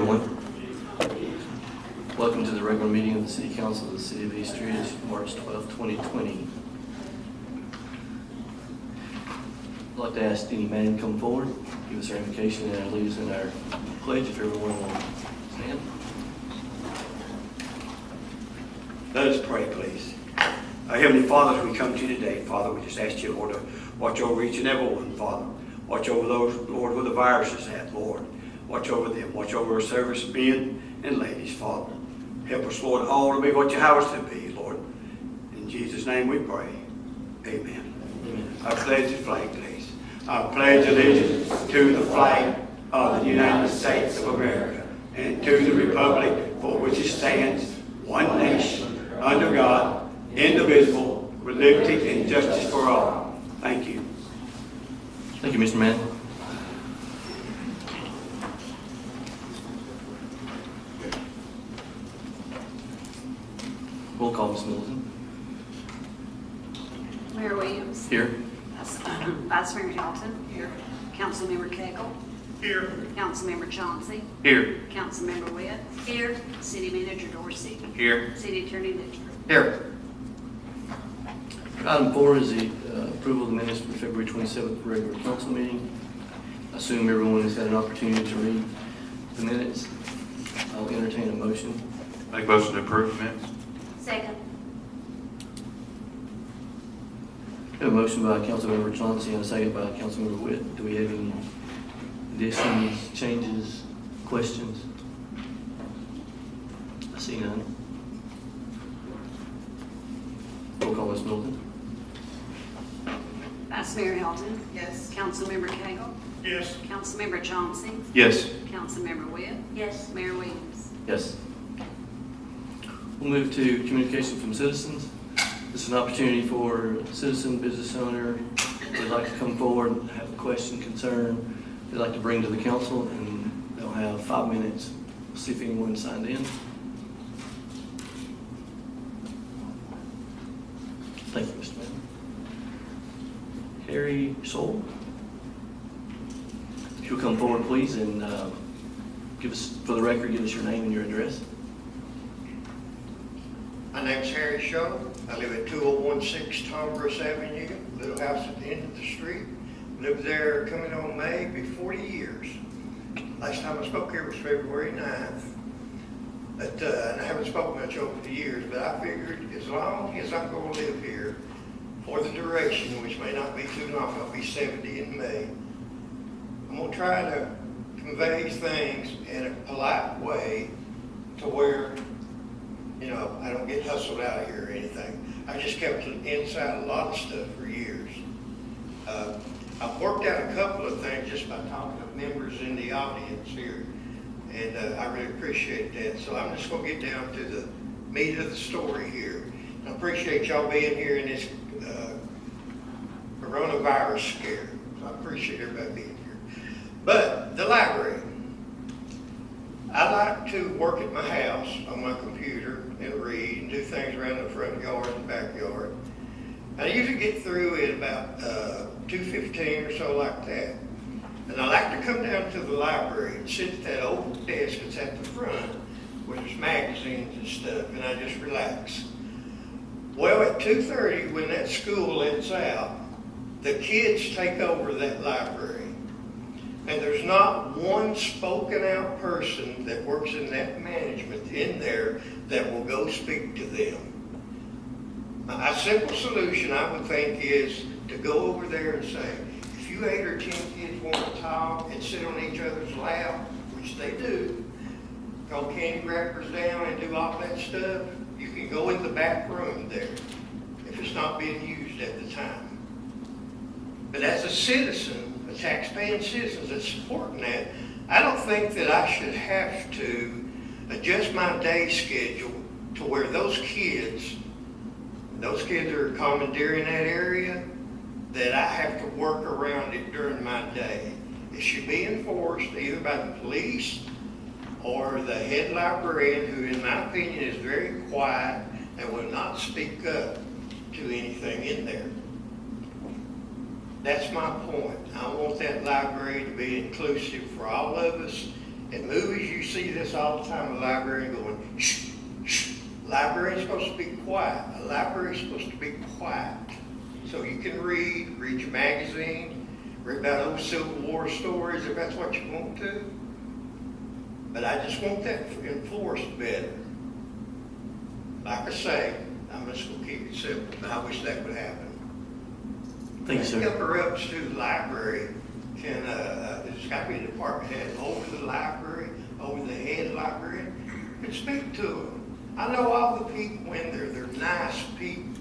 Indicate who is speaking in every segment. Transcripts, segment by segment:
Speaker 1: Everyone, welcome to the regular meeting of the City Council of the City of East Ridge, March 12, 2020. I'd like to ask Denny Manning to come forward, give us our invocation and our leaders in our pledge, if everyone will stand.
Speaker 2: Let us pray, please. Our Heavenly Father, as we come to you today, Father, we just ask you, Lord, to watch over each and every one, Father. Watch over those, Lord, where the virus is at, Lord. Watch over them. Watch over our servicemen and ladies, Father. Help us, Lord, all to be what you have us to be, Lord. In Jesus' name we pray. Amen.
Speaker 1: Amen.
Speaker 2: I pledge the flag, please. I pledge allegiance to the flag of the United States of America and to the republic for which it stands, one nation, under God, indivisible, with liberty and justice for all. Thank you.
Speaker 1: Thank you, Mr. Manning. Roll call, Ms. Middleton.
Speaker 3: Mayor Williams.
Speaker 1: Here.
Speaker 3: Vice Mayor Johnson. Here. Councilmember Cagle.
Speaker 2: Here.
Speaker 3: Councilmember Chauncey.
Speaker 1: Here.
Speaker 3: Councilmember Witt. Here. City Manager Dorsey.
Speaker 1: Here.
Speaker 3: City Attorney Litchfield.
Speaker 1: Here. Item 4 is the approval of the minutes for February 27th regular council meeting. I assume everyone has had an opportunity to read the minutes. I'll entertain a motion.
Speaker 4: Make motion to approve minutes.
Speaker 3: Second.
Speaker 1: We have a motion by Councilmember Chauncey and a second by Councilmember Witt. Do we have any additions, changes, questions? I see none. Roll call, Ms. Middleton.
Speaker 3: Vice Mayor Hilton.
Speaker 5: Yes.
Speaker 3: Councilmember Cagle.
Speaker 2: Yes.
Speaker 3: Councilmember Chauncey.
Speaker 4: Yes.
Speaker 3: Councilmember Witt. Yes. Mayor Williams.
Speaker 1: Yes. We'll move to communication from citizens. This is an opportunity for a citizen, business owner, if they'd like to come forward and have a question, concern, they'd like to bring to the council, and they'll have 5 minutes. We'll see if anyone signed in. Thank you, Mr. Mayor. Harry Soul. If you'll come forward, please, and give us, for the record, give us your name and your address.
Speaker 6: My name's Harry Shaw. I live at 2016 Tongass Avenue, little house at the end of the street. Lived there coming on May, be 40 years. Last time I spoke here was February 9th. But, and I haven't spoken much over the years, but I figured as long as I'm going to live here for the duration, which may not be too long, I'll be 70 in May, I'm going to try to convey things in a polite way to where, you know, I don't get hustled out of here or anything. I just kept inside a lot of stuff for years. I've worked out a couple of things just by talking to members in the audience here, and I really appreciate that. So I'm just going to get down to the meat of the story here. I appreciate y'all being here in this coronavirus scare. So I appreciate everybody being here. But the library. I like to work at my house on my computer and read and do things around the front yard and backyard. I usually get through at about 2:15 or so like that. And I like to come down to the library and sit at that old desk that's at the front where there's magazines and stuff, and I just relax. Well, at 2:30 when that school lets out, the kids take over that library. And there's not one spoken out person that works in that management in there that will go speak to them. A simple solution I would think is to go over there and say, if you 8 or 10 kids want to talk and sit on each other's lap, which they do, throw candy wrappers down and do all that stuff, you can go in the back room there if it's not being used at the time. But as a citizen, a taxpaying citizen that's supporting that, I don't think that I should have to adjust my day schedule to where those kids are commandeering that area, that I have to work around it during my day. It should be enforced either by the police or the head librarian, who in my opinion is very quiet and will not speak up to anything in there. That's my point. I want that library to be inclusive for all of us In movies, you see this all the time, a librarian going, shh, shh. Librarian's supposed to be quiet. A library's supposed to be quiet. So you can read your magazine, read about old Civil War stories if that's what you want to. But I just want that enforced better. Like I say, I'm just gonna keep it simple, but I wish that would happen.
Speaker 1: Thank you, sir.
Speaker 6: Upper ups to the library can, there's gotta be a department head over the library, over the head librarian, can speak to them. I know all the people in there, they're nice people.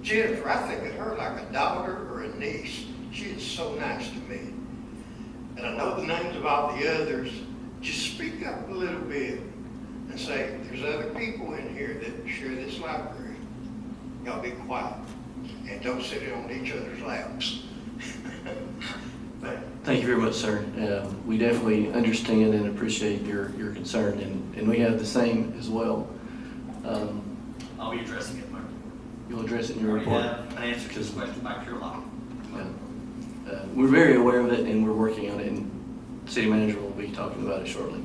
Speaker 6: Jennifer, I think of her like a daughter or a niece. She is so nice to me. And I know the names of all the others. Just speak up a little bit and say, there's other people in here that share this library. Y'all be quiet and don't sit on each other's laps.
Speaker 1: Thank you very much, sir. We definitely understand and appreciate your concern, and we have the same as well.
Speaker 5: I'll be addressing it, Mark.
Speaker 1: You'll address it in your
Speaker 5: We
Speaker 1: report.
Speaker 5: have an answer to this question by pure law.
Speaker 1: We're very aware of it, and we're working on it, and the city manager will be talking about it shortly.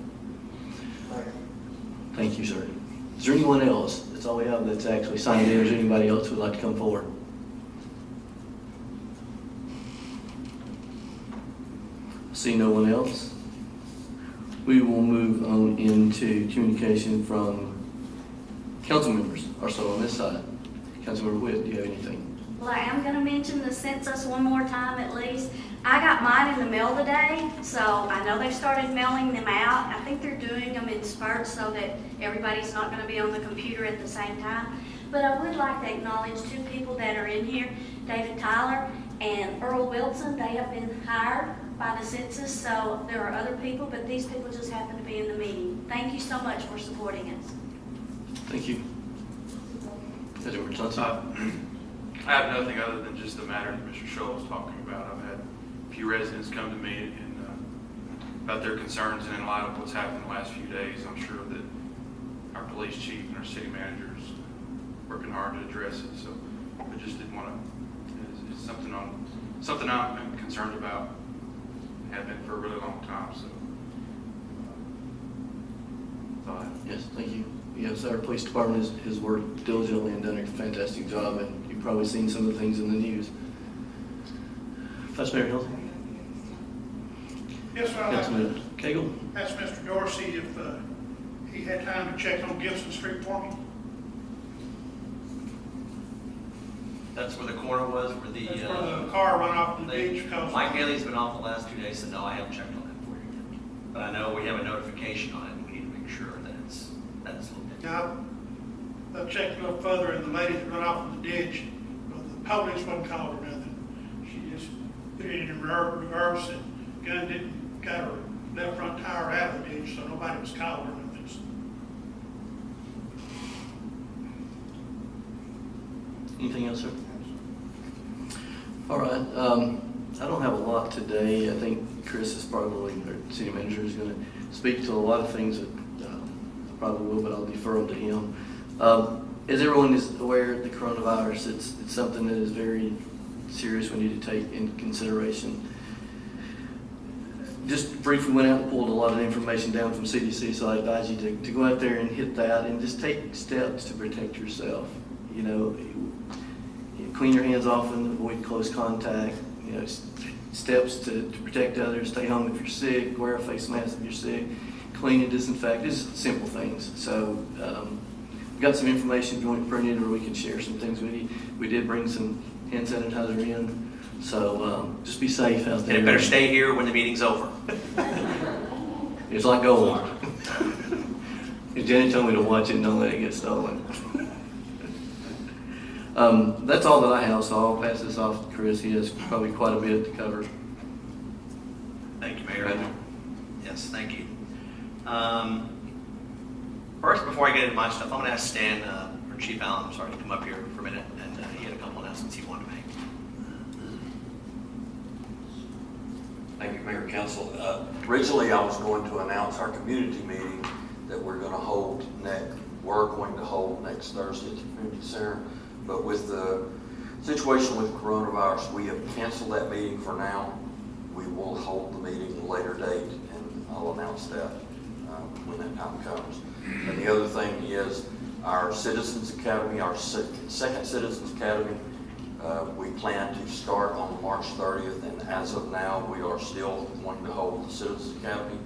Speaker 1: Thank you, sir. Is there anyone else? That's all we have that's actually signed in. Is there anybody else who would like to come forward? See no one else. We will move on into communication from council members, or so on this side. Councilmember Witt, do you have anything?
Speaker 7: Well, I am gonna mention the census one more time at least. I got mine in the mail today, so I know they've started mailing them out. I think they're doing them in spurts so that everybody's not gonna be on the computer at the same time. But I would like to acknowledge two people that are in here, David Tyler and Earl Wilson. They have been hired by the census, so there are other people, but these people just happen to be in the meeting. Thank you so much for supporting us.
Speaker 1: Thank you. Councilmember Johnson?
Speaker 4: I have nothing other than just the matter that Mr. Scholl was talking about. I've had a few residents come to me and about their concerns, and in light of what's happened the last few days, I'm sure that our police chief and our city managers working hard to address it. So I just didn't want to, it's something I'm concerned about, have been for a really long time. So that's all I have.
Speaker 1: Yes, thank you. Yes, our police department has worked diligently and done a fantastic job, and you've probably seen some of the things in the news. Vice Mayor Hilton?
Speaker 8: Yes, sir. I'd like to
Speaker 1: Councilman Cagle?
Speaker 8: ask Mr. Dorsey if he had time to check on Gibson Street for me.
Speaker 5: That's where the corner was, where the,
Speaker 8: That's where the car run off the ditch comes.
Speaker 5: Mike Haley's been off the last 2 days, so no, I haven't checked on that for you yet. But I know we have a notification on it, and we need to make sure that it's looked at.
Speaker 8: Now, I checked a little further, and the lady that run off in the ditch, well, the police wasn't called or nothing. She just put it in reverse and gunned it, and got her left front tire out of the ditch, so nobody was called or nothing.
Speaker 1: Anything else, sir? All right. I don't have a lot today. I think Chris is probably, our city manager, is going to speak to a lot of things that I probably will, but I'll defer them to him. As everyone is aware, the coronavirus, it's something that is very serious we need to take into consideration. Just briefly went out and pulled a lot of information down from CDC, so I advise you to go out there and hit that and just take steps to protect yourself. You know, clean your hands often, avoid close contact, you know, steps to protect others, stay home if you're sick, wear a face mask if you're sick, clean and disinfect, just simple things. So we've got some information if you want to print it, or we can share some things with you. We did bring some hand sanitizer in, so just be safe out there.
Speaker 5: And it better stay here when the meeting's over.
Speaker 1: It's like gold. Jenny told me to watch it and don't let it get stolen. That's all that I have, so I'll pass this off to Chris. He has probably quite a bit to cover.
Speaker 5: Thank you, Mayor. Yes, thank you. First, before I get into my stuff, I'm going to ask Stan, or Chief Allen, I'm sorry, to come up here for a minute, and he had a couple announcements he wanted to make.
Speaker 9: Thank you, Mayor, Council. Originally, I was going to announce our community meeting that we're going to hold next Thursday at the community center. But with the situation with coronavirus, we have canceled that meeting for now. We will hold the meeting at a later date, and I'll announce that when that time comes. And the other thing is our Citizens Academy, our second Citizens Academy, we plan to start on March 30th, and as of now, we are still wanting to hold the Citizens Academy.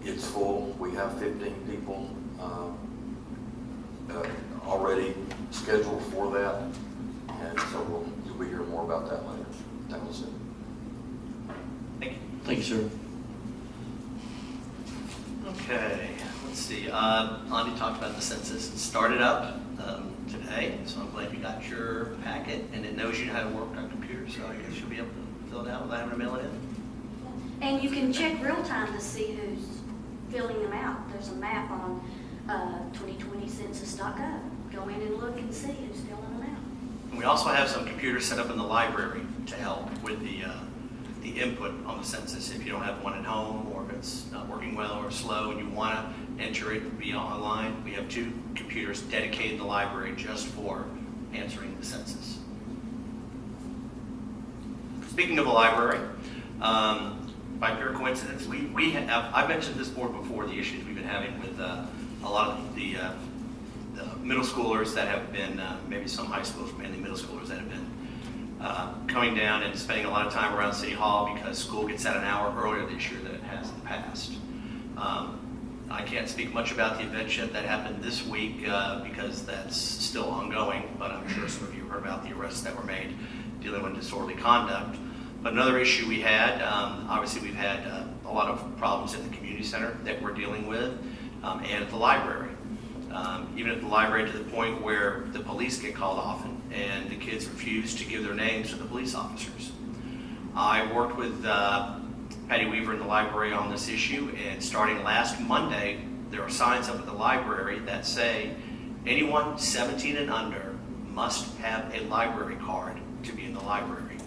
Speaker 9: It's full. We have 15 people already scheduled for that, and so you'll be hearing more about that later. That was it.
Speaker 5: Thank you.
Speaker 1: Thank you, sir.
Speaker 5: Okay, let's see. Andi talked about the census. It started up today, so I'm glad you got your packet, and it knows you know how to work on computers, so I guess you'll be able to fill it out without having to mail it in.
Speaker 7: And you can check real time to see who's filling them out. There's a map on 2020census.gov. Go in and look and see who's filling them out.
Speaker 5: And we also have some computers set up in the library to help with the input on the census. If you don't have one at home, or if it's not working well or slow and you want to enter it via online, we have 2 computers dedicated in the library just for answering the census. Speaking of the library, by pure coincidence, we have, I've mentioned this board before, the issues we've been having with a lot of the middle schoolers that have been, maybe some high schools, mainly middle schoolers that have been coming down and spending a lot of time around City Hall because school gets out an hour earlier this year than it has in the past. I can't speak much about the event yet that happened this week because that's still ongoing, but I'm sure some of you heard about the arrests that were made dealing with disorderly conduct. But another issue we had, obviously we've had a lot of problems in the community center that we're dealing with, and at the library. Even at the library, to the point where the police get called often and the kids refuse to give their names to the police officers. I worked with Patty Weaver in the library on this issue, and starting last Monday, there are signs up at the library that say anyone 17 and under must have a library card to be in the library.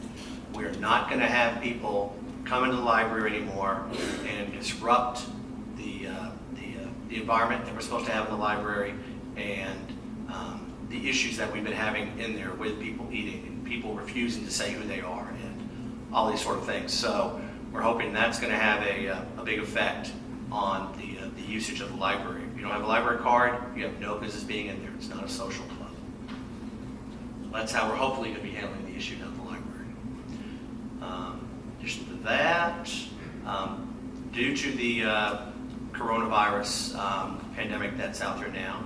Speaker 5: We're not going to have people come into the library anymore and disrupt the environment that we're supposed to have in the library, and the issues that we've been having in there with people eating and people refusing to say who they are and all these sort of things. So we're hoping that's going to have a big effect on the usage of the library. If you don't have a library card, you have no business being in there. It's not a social club. That's how we're hopefully going to be handling the issue down at the library. In addition to that, due to the coronavirus pandemic that's out there now,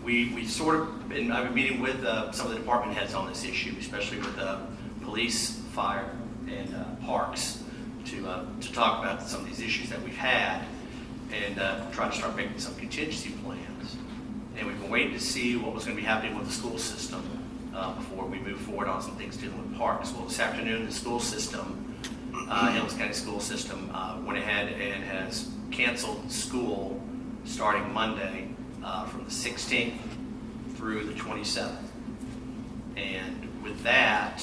Speaker 5: we sort of been, I've been meeting with some of the department heads on this issue, especially with police, fire, and parks, to talk about some of these issues that we've had and try to start making some contingency plans. And we've been waiting to see what was going to be happening with the school system before we move forward on some things dealing with parks. Well, this afternoon, the school system, Hamilton County School System, went ahead and has canceled school starting Monday from the 16th through the 27th. And with that,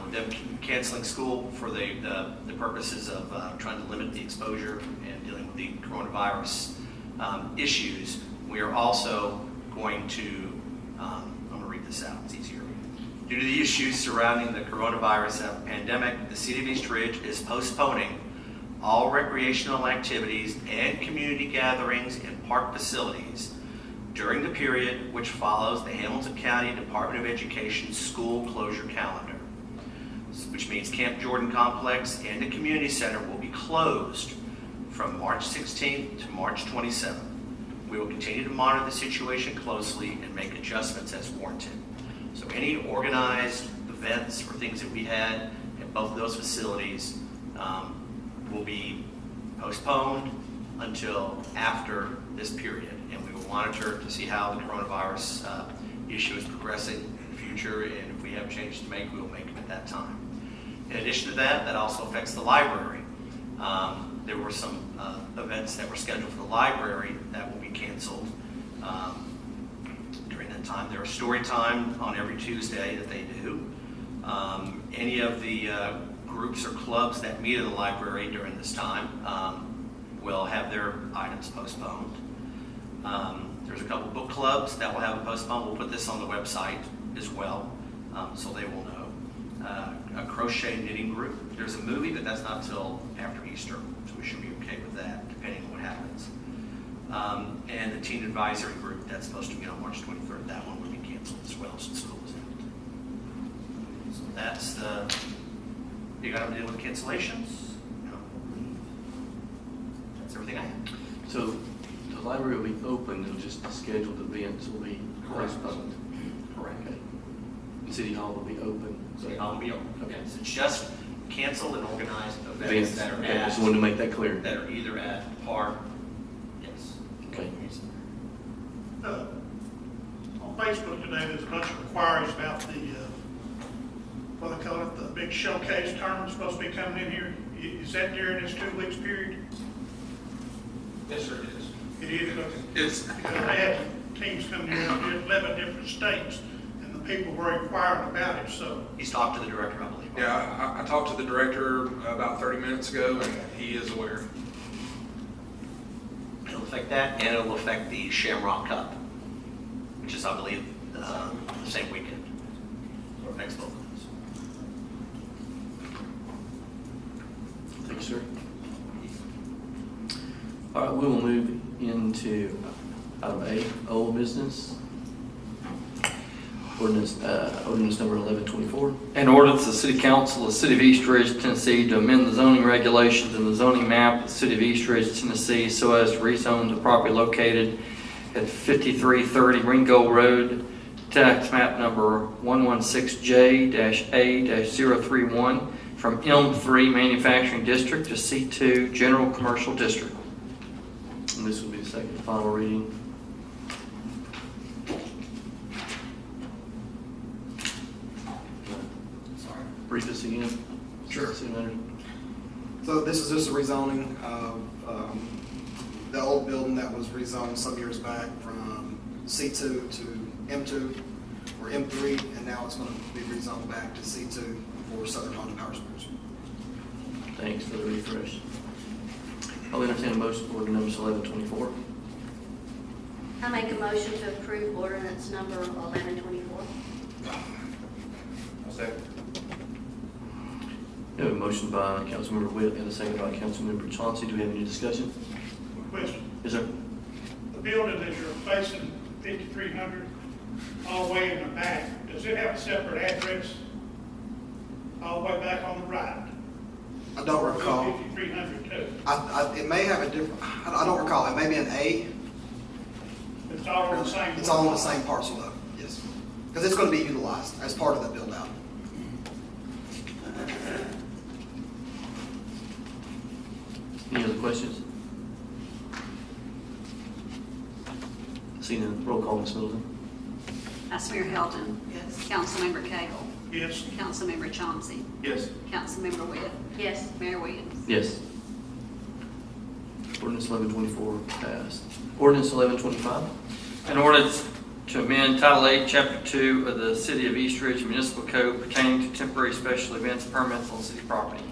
Speaker 5: with them canceling school for the purposes of trying to limit the exposure and dealing with the coronavirus issues, we are also going to, I'm going to read this out, it's easier. Due to the issues surrounding the coronavirus pandemic, the City of East Ridge is postponing all recreational activities and community gatherings in park facilities during the period which follows the Hamilton County Department of Education school closure calendar, which means Camp Jordan Complex and the community center will be closed from March 16th to March 27th. We will continue to monitor the situation closely and make adjustments as warranted. So any organized events or things that we had at both of those facilities will be postponed until after this period, and we will monitor to see how the coronavirus issue is progressing in the future, and if we have changes to make, we will make them at that time. In addition to that, that also affects the library. There were some events that were scheduled for the library that will be canceled during that time. There is story time on every Tuesday that they do. Any of the groups or clubs that meet in the library during this time will have their items postponed. There's a couple book clubs that will have it postponed. We'll put this on the website as well, so they will know. A crochet knitting group. There's a movie, but that's not till after Easter, so we should be okay with that, depending on what happens. And the teen advisory group, that's supposed to be on March 23rd. That one would be canceled as well since school was out. So that's the, you got to deal with cancellations. No. That's everything I have.
Speaker 1: So the library will be open, it'll just the scheduled events will be postponed.
Speaker 5: Correct.
Speaker 1: Okay. And City Hall will be open.
Speaker 5: So I'll be open.
Speaker 1: Okay.
Speaker 5: It's just canceled and organized events
Speaker 1: Events,
Speaker 5: that are
Speaker 1: okay, I
Speaker 5: at,
Speaker 1: just wanted to make that clear.
Speaker 5: that are either at the park. Yes.
Speaker 1: Okay.
Speaker 8: On Facebook today, there's a bunch of inquiries about the, what they call it, the big showcase tournament supposed to be coming in here. Is that during this 2 weeks period?
Speaker 4: Yes, sir, it is.
Speaker 8: It is, okay.
Speaker 4: It's,
Speaker 8: Because they had teams coming in from 11 different states, and the people were inquiring about it, so.
Speaker 5: He's talked to the director, I believe.
Speaker 4: yeah, I talked to the director about 30 minutes ago, and he is aware.
Speaker 5: It'll affect that, and it'll affect the Shamrock Cup, which is, I believe, the same weekend. Or affects both of those.
Speaker 1: Thank you, sir. All right, we will move into item A, old business. Ordinance number 1124.
Speaker 10: An ordinance of the City Council of the City of East Ridge, Tennessee to amend the zoning regulations and the zoning map of the City of East Ridge, Tennessee so as to rezone the property located at 5330 Ringgold Road, tax map number 116J-A-031 from M3 Manufacturing District to C2 General Commercial District.
Speaker 1: And this will be the second and final reading.
Speaker 11: Sorry.
Speaker 1: Brief us again.
Speaker 11: Sure.
Speaker 1: City Manager.
Speaker 11: So this is just a rezoning of the old building that was rezoned some years back from C2 to M2 or M3, and now it's going to be rezoned back to C2 for Southern Honda Power Sports.
Speaker 1: Thanks for the refresh. I'll entertain a motion for ordinance 1124.
Speaker 7: I make a motion to approve ordinance number 1124.
Speaker 4: I'll second.
Speaker 1: We have a motion by Councilmember Witt and a second by Councilmember Chauncey. Do we have any discussion?
Speaker 8: Question,
Speaker 1: Yes, sir.
Speaker 8: the building that you're facing 5300 all the way in the back, does it have a separate address? All the way back on the right?
Speaker 11: I don't recall.
Speaker 8: 5300 too.
Speaker 11: It may have a different, I don't recall. It may be an A.
Speaker 8: It's all on the same.
Speaker 11: It's all on the same parcel though, yes. Because it's going to be utilized as part of that build out.
Speaker 1: Any other questions? Seeing none, roll call, Ms. Middleton.
Speaker 3: Vice Mayor Hilton. Yes. Councilmember Cagle.
Speaker 8: Yes.
Speaker 3: Councilmember Chauncey.
Speaker 4: Yes.
Speaker 3: Councilmember Witt.
Speaker 7: Yes.
Speaker 3: Mayor Williams.
Speaker 1: Yes. Ordinance 1124 passed. Ordinance 1125.
Speaker 10: An ordinance to amend Title 8, Chapter 2 of the City of East Ridge Municipal Code pertaining to temporary special events permits on city property.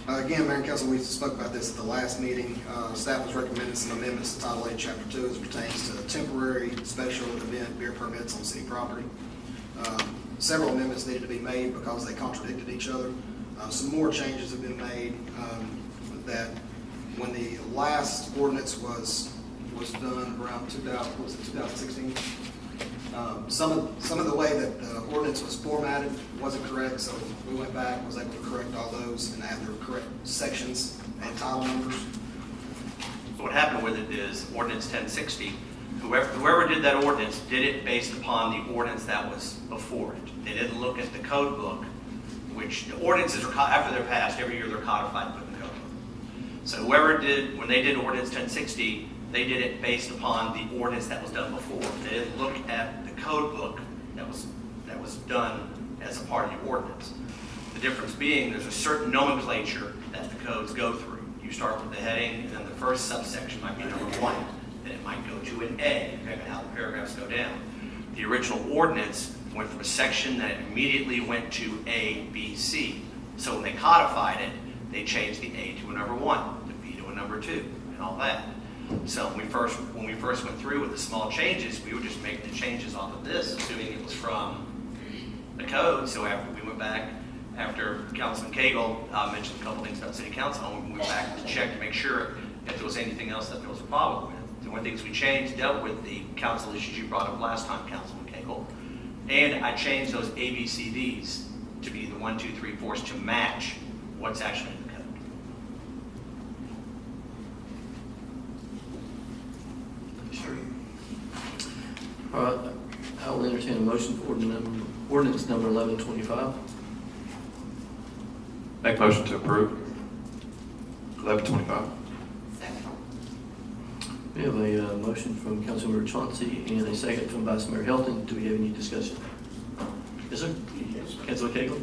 Speaker 11: Again, Mayor and Council, we spoke about this at the last meeting. Staff has recommended some amendments to Title 8, Chapter 2 as it pertains to temporary special event beer permits on city property. Several amendments needed to be made because they contradicted each other. Some more changes have been made that when the last ordinance was done around 2016. Some of the way that the ordinance was formatted wasn't correct, so we went back, was able to correct all those and add the correct sections and title numbers.
Speaker 5: So what happened with it is ordinance 1060, whoever did that ordinance did it based upon the ordinance that was before it. They didn't look at the code book, which the ordinances are, after they're passed, every year they're codified and put in the code book. So whoever did, when they did ordinance 1060, they did it based upon the ordinance that was done before. They didn't look at the code book that was done as a part of the ordinance. The difference being there's a certain nomenclature that the codes go through. You start with the heading, and then the first subsection might be number 1. Then it might go to an A, depending on how the paragraphs go down. The original ordinance went from a section that immediately went to A, B, C. So when they codified it, they changed the A to a number 1, the B to a number 2, and all that. So when we first went through with the small changes, we were just making the changes off of this, assuming it was from the code. So after we went back, after Councilman Cagle mentioned a couple things about City Council, we went back to check to make sure if there was anything else that there was a problem with. The only things we changed dealt with the council issues you brought up last time, Councilman Cagle. And I changed those ABCDs to be the 1, 2, 3, 4s to match what's actually in the code.
Speaker 1: All right, I will entertain a motion for ordinance number 1125.
Speaker 4: Make motion to approve. 1125.
Speaker 1: We have a motion from Councilmember Chauncey and a second from Vice Mayor Helton. Do we have any discussion? Yes, sir. Councilor Cagle?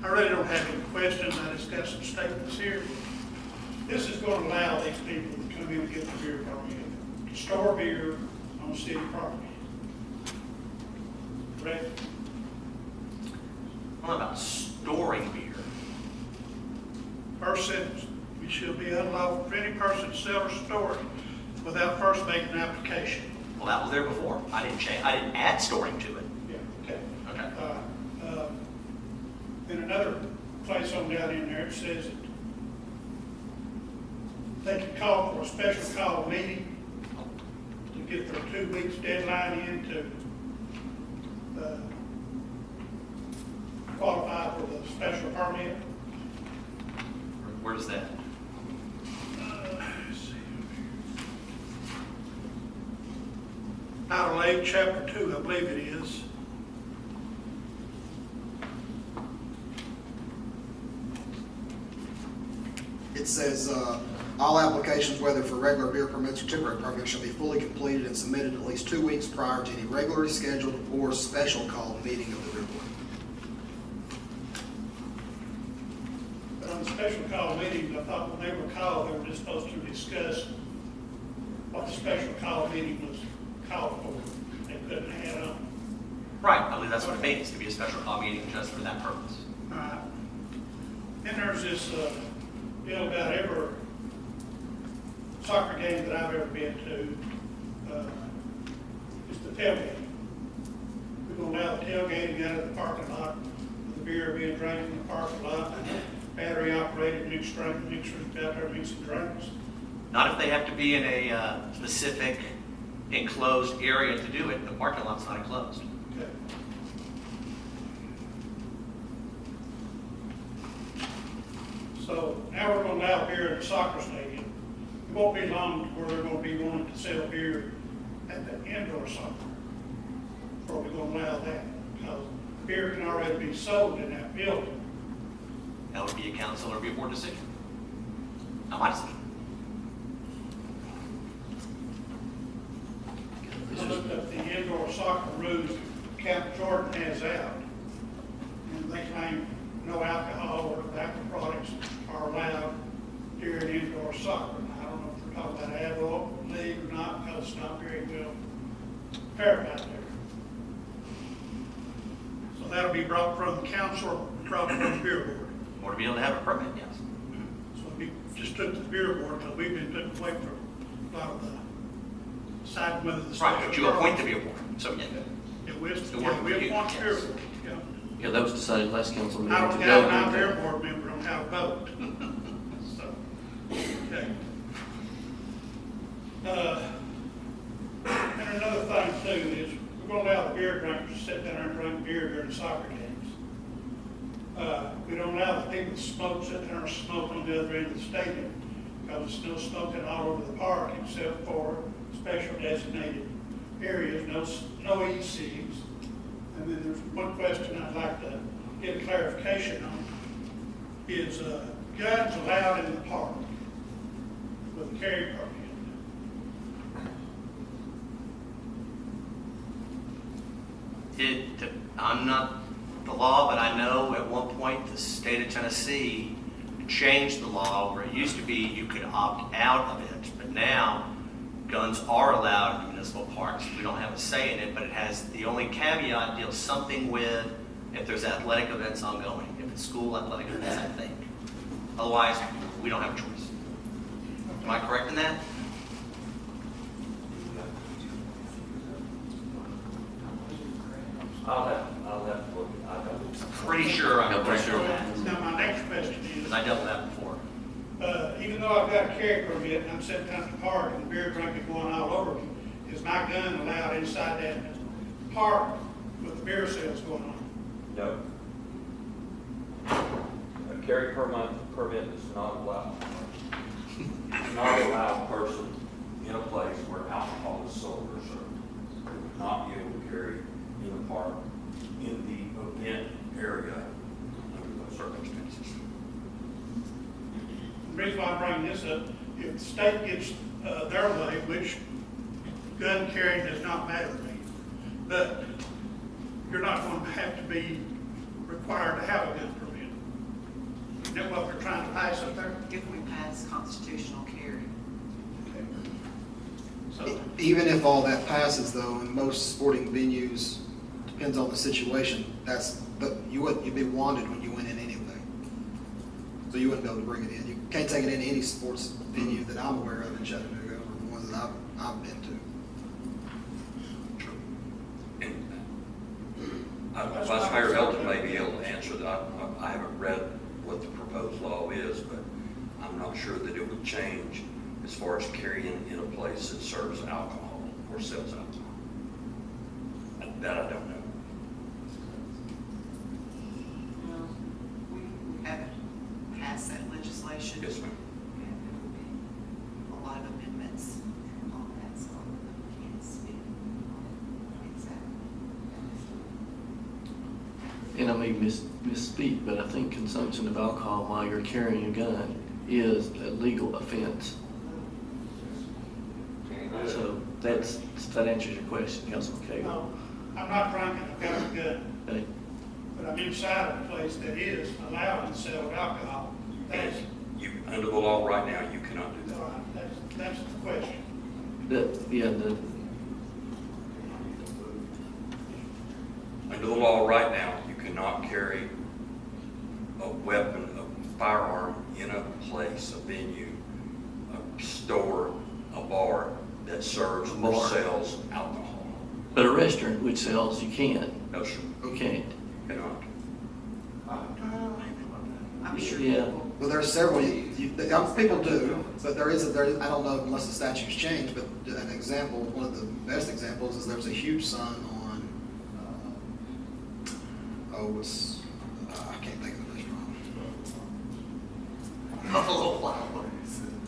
Speaker 8: I really don't have any questions, I just got some statements here. This is going to allow these people to come in and get the beer permit, to store beer on city property. Correct?
Speaker 5: I don't know about storing beer.
Speaker 8: First sentence, it shall be unlawful for any person to sell or store it without first making an application.
Speaker 5: Well, that was there before. I didn't add storing to it.
Speaker 8: Yeah, okay.
Speaker 5: Okay.
Speaker 8: In another place on down in there, it says that they can call for a special call meeting to get their 2 weeks deadline in to qualify for the special permit.
Speaker 5: Where does that?
Speaker 8: Let's see. Title 8, Chapter 2, I believe it is.
Speaker 11: It says, all applications, whether for regular beer permits or temporary permits, shall be fully completed and submitted at least 2 weeks prior to any regularly scheduled or special called meeting of the beer board.
Speaker 8: But on the special call meetings, I thought when they were called, they were just supposed to discuss what the special call meeting was called for. They couldn't add on.
Speaker 5: Right, I believe that's what it means, to be a special call meeting just for that purpose.
Speaker 8: Then there's this deal about every soccer game that I've ever been to, is the tailgate. We're going to allow the tailgating out of the parking lot, with the beer being drank in the parking lot, battery operated mixers out there mixing drinks.
Speaker 5: Not if they have to be in a specific enclosed area to do it. The parking lot's not enclosed.
Speaker 8: Okay. So now we're going to allow beer at the soccer stadium. It won't be long where they're going to be wanting to sell beer at the indoor soccer. Before we're going to allow that, because beer can already be sold in that building.
Speaker 5: That would be a council or be a board decision. Not my decision.
Speaker 8: I looked up the indoor soccer rules Cap Jordan has out, and they claim no alcohol or tobacco products are allowed during indoor soccer. And I don't know if they're talking about adult league or not, because it's not very well clarified there. So that'll be brought from the council, brought from the beer board.
Speaker 5: Or to be able to have a permit, yes.
Speaker 8: So we just took the beer board, because we've been taken away from a lot of the side whether the
Speaker 5: Right, but you appoint the
Speaker 8: the
Speaker 5: beer board, so yeah.
Speaker 8: Yeah, we
Speaker 5: The work
Speaker 8: we
Speaker 5: for you,
Speaker 8: appoint the beer
Speaker 5: yes.
Speaker 8: board, yeah.
Speaker 1: Yeah, that was decided last council meeting.
Speaker 8: I
Speaker 1: to
Speaker 8: don't
Speaker 1: go
Speaker 8: have an
Speaker 1: with
Speaker 8: beer
Speaker 1: that.
Speaker 8: board member on how to vote. So, okay. And another thing too is, we're gonna allow the beer drinkers to sit down there and drink beer during the soccer games. We don't allow the people to smoke, sit there and smoke on the other end of the stadium, because there's no smoking all over the park except for special designated areas, no e-cigs. And then there's one question I'd like to get clarification on, is guns allowed in the park with a carry permit?
Speaker 5: I'm not the law, but I know at one point the state of Tennessee changed the law where it used to be you could opt out of it, but now guns are allowed in municipal parks. We don't have a say in it, but it has, the only caveat deals something with if there's athletic events ongoing, if it's school athletic events, I think. Otherwise, we don't have a choice. Am I correct in that?
Speaker 9: I'll have to look,
Speaker 5: Pretty sure I'm
Speaker 1: Yeah,
Speaker 5: correct
Speaker 1: pretty sure.
Speaker 5: on that,
Speaker 8: Now, my next question is,
Speaker 5: because I dealt with that before.
Speaker 8: even though though I've got a carry permit and I'm sitting down at the park and the beer drinking going all over me, is my gun allowed inside that park with the beer sales going on?
Speaker 9: No. A carry permit is not allowed. Not allow a person in a place where alcohol is sold or served. They would not be able to carry in the park, in the event area under those circumstances.
Speaker 8: The reason why I'm bringing this up, if the state gets their way, which gun carrying does not matter to me, but you're not going to have to be required to have a gun permit. Isn't that what they're trying to pass up there?
Speaker 12: If we pass constitutional carry.
Speaker 8: Okay. So,
Speaker 11: Even if all that passes though, in most sporting venues, depends on the situation, you'd be wanted when you went in anyway. So you wouldn't be able to bring it in. You can't take it into any sports venue that I'm aware of in Chattanooga, or the ones that I've been to.
Speaker 9: Vice Mayor Elton may be able to answer that. I haven't read what the proposed law is, but I'm not sure that it would change as far as carrying in a place that serves alcohol or sells alcohol. That I don't know.
Speaker 12: Well, we haven't passed that legislation.
Speaker 9: Yes, ma'am.
Speaker 12: And there will be a lot of amendments on that, so I can't speak on it exactly.
Speaker 1: And I may misspeak, but I think consumption of alcohol while you're carrying a gun is a legal offense. So that answers your question, Councilman Cagle.
Speaker 8: no, I'm not drinking, I've got a gun,
Speaker 1: Okay.
Speaker 8: but I'm inside of a place that is allowed to sell alcohol. That's,
Speaker 9: Under the law right now, you cannot do that.
Speaker 8: all right, that's the question.
Speaker 9: Under the law right now, you cannot carry a weapon, a firearm in a place, a venue, a store, a bar that serves or
Speaker 1: Bar.
Speaker 9: sells alcohol.
Speaker 1: But a restaurant which sells, you can.
Speaker 9: No, sir,
Speaker 1: You can't.
Speaker 9: cannot.
Speaker 12: I'm sure
Speaker 1: Yeah.
Speaker 12: people,
Speaker 11: Well, there are several, people do, but I don't know unless the statute's changed, but an example, one of the best examples is there's a huge sign on, I can't think of the restaurant.
Speaker 5: Buffalo Wild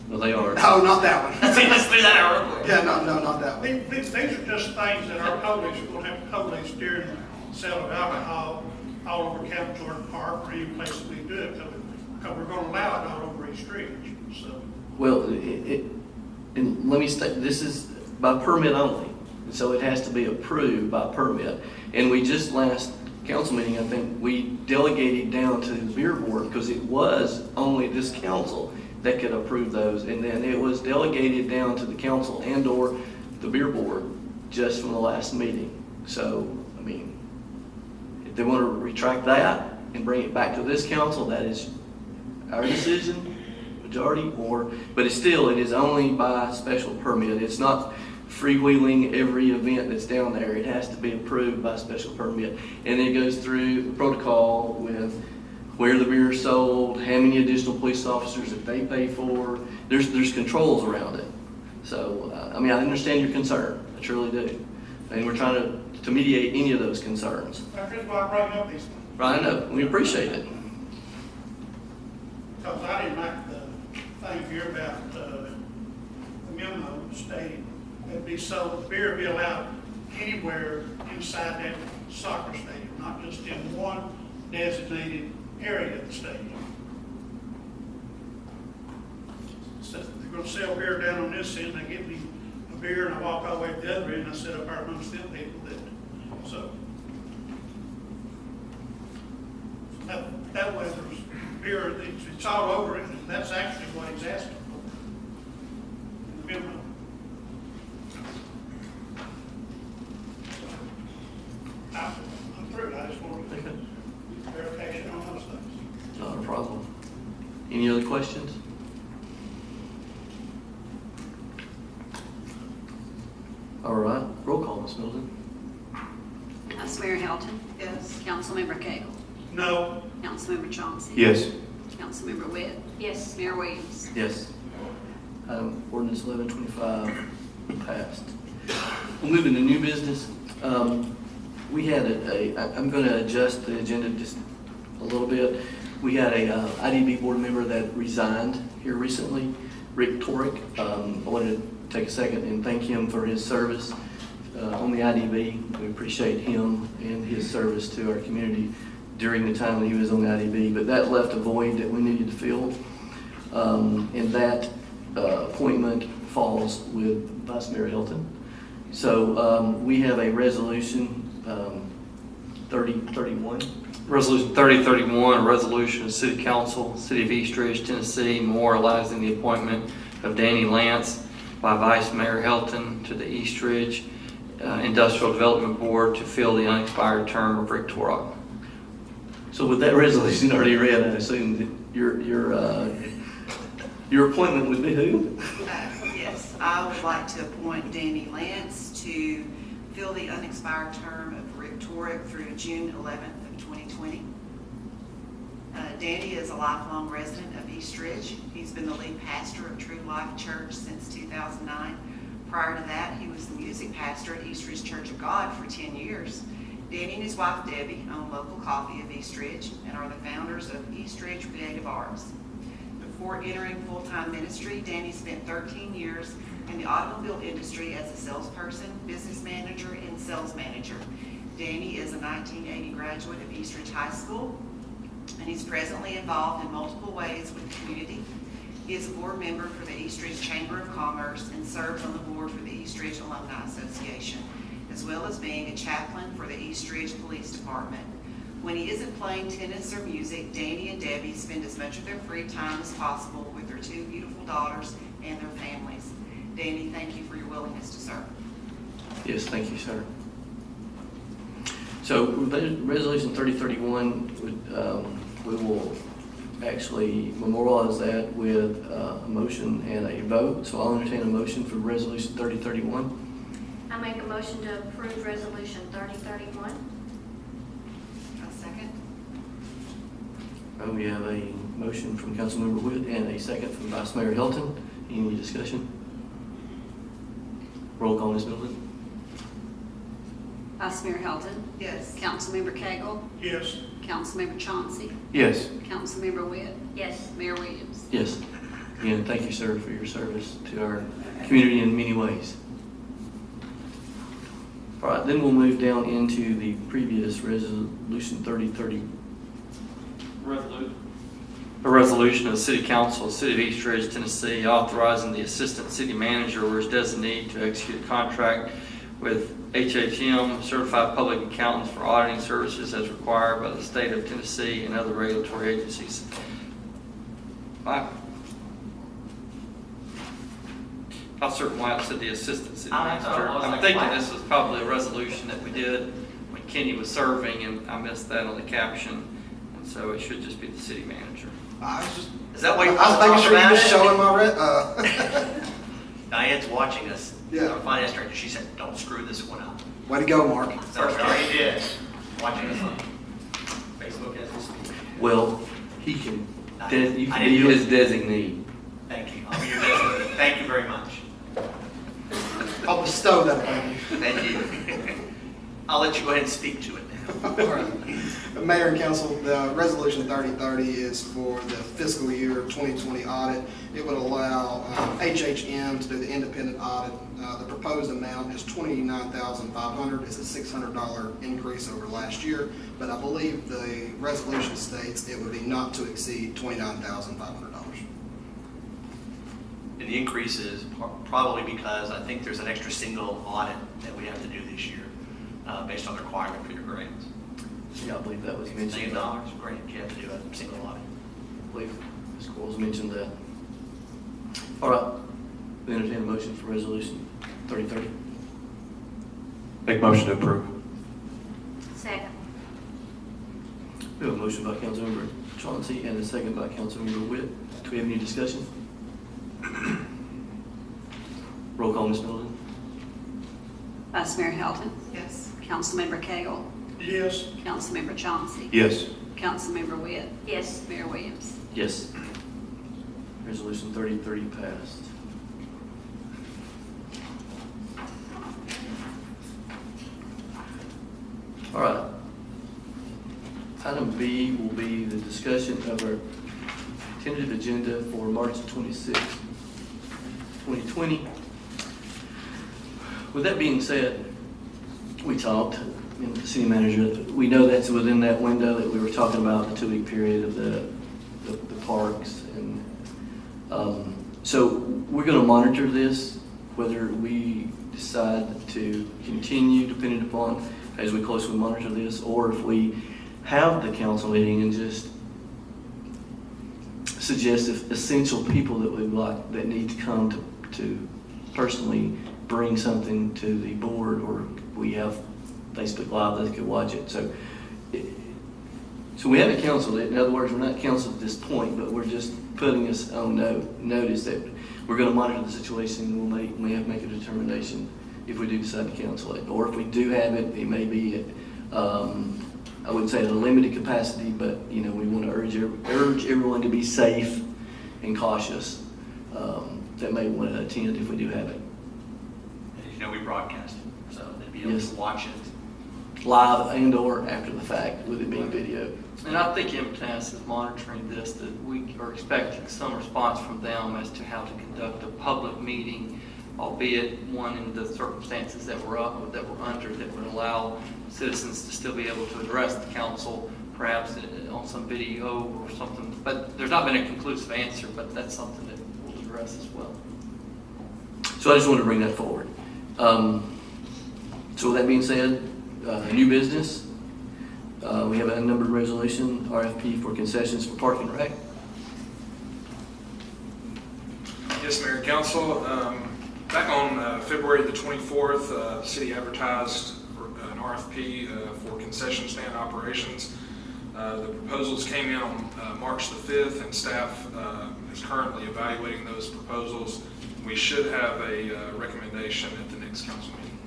Speaker 1: Well, they are.
Speaker 11: No, not that one.
Speaker 5: Let's do that real quick.
Speaker 11: Yeah, no, not that one.
Speaker 8: These are just things that our police are going to have to police during the sale of alcohol all over Camp Jordan Park or any place that we do it, because we're going to allow it all over East Ridge, so.
Speaker 1: Well, and let me state, this is by permit only. So it has to be approved by permit. And we just last council meeting, I think, we delegated down to the beer board because it was only this council that could approve those. And then it was delegated down to the council and or the beer board just from the last meeting. So, I mean, if they want to retract that and bring it back to this council, that is our decision, majority, but it is only by special permit. It's not freewheeling every event that's down there. It has to be approved by special permit. And it goes through the protocol with where the beer is sold, how many additional police officers that they pay for. There's controls around it. So, I mean, I understand your concern. I truly do. And we're trying to mediate any of those concerns.
Speaker 8: That's just why I bring up these things.
Speaker 1: Right, I know. We appreciate it.
Speaker 8: Because I didn't like the thing here about the memo stating that beer be allowed anywhere inside that soccer stadium, not just in one designated area of the stadium. So they're going to sell beer down on this end, they give me a beer and I walk all the way to the other end, and I sit up there amongst them people that, so. That way there's beer, it's all over it, and that's actually what he's asking for. In the memo. I'm through, I just wanted verification on those things.
Speaker 1: Not a problem. Any other questions? All right, roll call, Ms. Middleton.
Speaker 3: Vice Mayor Helton,
Speaker 12: yes.
Speaker 3: Councilmember Cagle,
Speaker 8: No,
Speaker 3: Councilmember Chauncey.
Speaker 4: Yes.
Speaker 3: Councilmember Webb,
Speaker 7: Yes.
Speaker 3: Mayor Williams.
Speaker 1: Yes. Ordinance 1125 passed. We'll move into new business. We had I'm going to adjust the agenda just a little bit. We had a IDB board member that resigned here recently, Rick Torek. I wanted to take a second and thank him for his service on the IDB. We appreciate him and his service to our community during the time that he was on the IDB. But that left a void that we needed to fill. And that appointment falls with Vice Mayor Hilton. So we have a resolution 3031.
Speaker 10: Resolution 3031, a resolution of City Council, City of East Ridge, Tennessee, memorializing the appointment of Danny Lance by Vice Mayor Helton to the East Ridge Industrial Development Board to fill the unexpired term of Rick Torok.
Speaker 1: So with that resolution already read, I assume that your appointment would be who?
Speaker 12: Yes, I would like to appoint Danny Lance to fill the unexpired term of Rick Torek through June 11th of 2020. Danny is a lifelong resident of East Ridge. He's been the lead pastor of True Life Church since 2009. Prior to that, he was the music pastor at East Ridge Church of God for 10 years. Danny and his wife Debbie own Local Coffee of East Ridge and are the founders of East Ridge Creative Arts. Before entering full-time ministry, Danny spent 13 years in the automobile industry as a salesperson, business manager, and sales manager. Danny is a 1980 graduate of East Ridge High School, and he's presently involved in multiple ways with the community. He is a board member for the East Ridge Chamber of Commerce and serves on the board for the East Ridge Alumni Association, as well as being a chaplain for the East Ridge Police Department. When he isn't playing tennis or music, Danny and Debbie spend as much of their free time as possible with their two beautiful daughters and their families. Danny, thank you for your willingness to serve.
Speaker 1: Yes, thank you, sir. So resolution 3031, we will actually memorialize that with a motion and a vote. So I'll entertain a motion for resolution 3031.
Speaker 7: I make a motion to approve resolution 3031.
Speaker 12: A second.
Speaker 1: We have a motion from Councilmember Witt and a second from Vice Mayor Hilton. Any discussion? Roll call, Ms. Middleton.
Speaker 3: Vice Mayor Hilton.
Speaker 12: Yes.
Speaker 3: Councilmember Cagle.
Speaker 8: Yes.
Speaker 3: Councilmember Chauncey.
Speaker 1: Yes.
Speaker 3: Councilmember Witt.
Speaker 7: Yes.
Speaker 3: Mayor Williams.
Speaker 1: Yes. Again, thank you, sir, for your service to our community in many ways. All right, then we'll move down into the previous resolution 3030.
Speaker 10: A resolution of the City Council, City of East Ridge, Tennessee, authorizing the Assistant City Manager or his designee to execute a contract with HHM, Certified Public Accountants for auditing services as required by the State of Tennessee and other regulatory agencies. I thought certain why it said the Assistant City Manager. I'm thinking this was probably a resolution that we did when Kenny was serving, and I missed that on the caption, and so it should just be the City Manager.
Speaker 5: Is that why
Speaker 11: I
Speaker 5: you're
Speaker 11: was making sure you
Speaker 5: about
Speaker 11: just
Speaker 5: it?
Speaker 11: showing my
Speaker 5: Diane's watching us.
Speaker 11: Yeah.
Speaker 5: Our finance director, she said, don't screw this one up.
Speaker 11: Way to go, Mark.
Speaker 5: So she already did. Watching us on Facebook as we speak.
Speaker 1: Well, he can,
Speaker 5: I
Speaker 1: you can
Speaker 5: didn't
Speaker 1: be
Speaker 5: do it.
Speaker 1: his designee.
Speaker 5: Thank you. I'll be your designee. Thank you very much.
Speaker 11: I'll bestow that upon you.
Speaker 5: Thank you. I'll let you go ahead and speak to it now.
Speaker 11: Mayor and Council, the resolution 3030 is for the fiscal year 2020 audit. It would allow HHM to do the independent audit. The proposed amount is $29,500. It's a $600 increase over last year, but I believe the resolution states it would be not to exceed $29,500.
Speaker 5: And the increase is probably because I think there's an extra single audit that we have to do this year based on the requirement for your grants.
Speaker 1: Yeah, I believe that was
Speaker 5: $1
Speaker 1: mentioned.
Speaker 5: million grant, you have to do a single audit.
Speaker 1: I believe Ms. Quarles mentioned that. All right, we entertain a motion for resolution 3030.
Speaker 4: Make motion to approve.
Speaker 7: Second.
Speaker 1: We have a motion by Councilmember Chauncey and a second by Councilmember Witt. Do we have any discussion? Roll call, Ms. Middleton.
Speaker 3: Vice Mayor Hilton.
Speaker 12: Yes.
Speaker 3: Councilmember Cagle.
Speaker 8: Yes.
Speaker 3: Councilmember Chauncey.
Speaker 4: Yes.
Speaker 3: Councilmember Witt.
Speaker 7: Yes.
Speaker 3: Mayor Williams.
Speaker 1: Yes. Resolution 3030 passed. All right. Item B will be the discussion of our tentative agenda for March 26, 2020. With that being said, we talked, and the city manager, we know that's within that window that we were talking about, the 2-week period of the parks. And so we're going to monitor this, whether we decide to continue depending upon as we closely monitor this, or if we have the council meeting and just suggest essential people that we like, that need to come to personally bring something to the board, or we have Facebook Live that could watch it. So we haven't canceled it. In other words, we're not canceled at this point, but we're just putting us on notice that we're going to monitor the situation, and we may have to make a determination if we do decide to cancel it. Or if we do have it, it may be at, I wouldn't say at a limited capacity, but we want to urge everyone to be safe and cautious that may want to attend if we do have it.
Speaker 5: We broadcast it, so they'd be able
Speaker 1: Yes.
Speaker 5: to watch it.
Speaker 1: Live and or after the fact, with it being video.
Speaker 10: And I think MTS is monitoring this, that we are expecting some response from them as to how to conduct a public meeting, albeit one in the circumstances that we're under, that would allow citizens to still be able to address the council, perhaps on some video or something. But there's not been a conclusive answer, but that's something that we'll address as well.
Speaker 1: So I just wanted to bring that forward. So with that being said, new business. We have a unnumbered resolution, RFP for concessions for parking and rec.
Speaker 13: Yes, Mayor and Council. Back on February the 24th, the city advertised for an RFP for concession stand operations. The proposals came in on March the 5th, and staff is currently evaluating those proposals. We should have a recommendation at the next council meeting.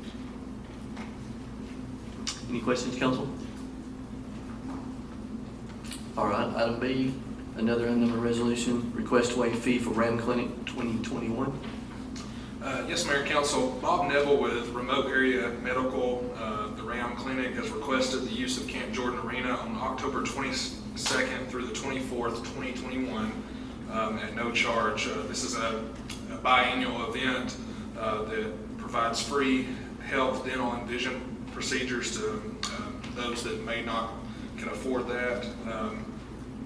Speaker 1: Any questions, council? All right, item B, another unnumbered resolution, request to waive fee for Ram Clinic 2021.
Speaker 13: Yes, Mayor and Council. Bob Neville with Remote Area Medical, the RAM Clinic, has requested the use of Camp Jordan Arena on October 22nd through the 24th, 2021, at no charge. This is a biannual event that provides free health, dental, and vision procedures to those that may not can afford that.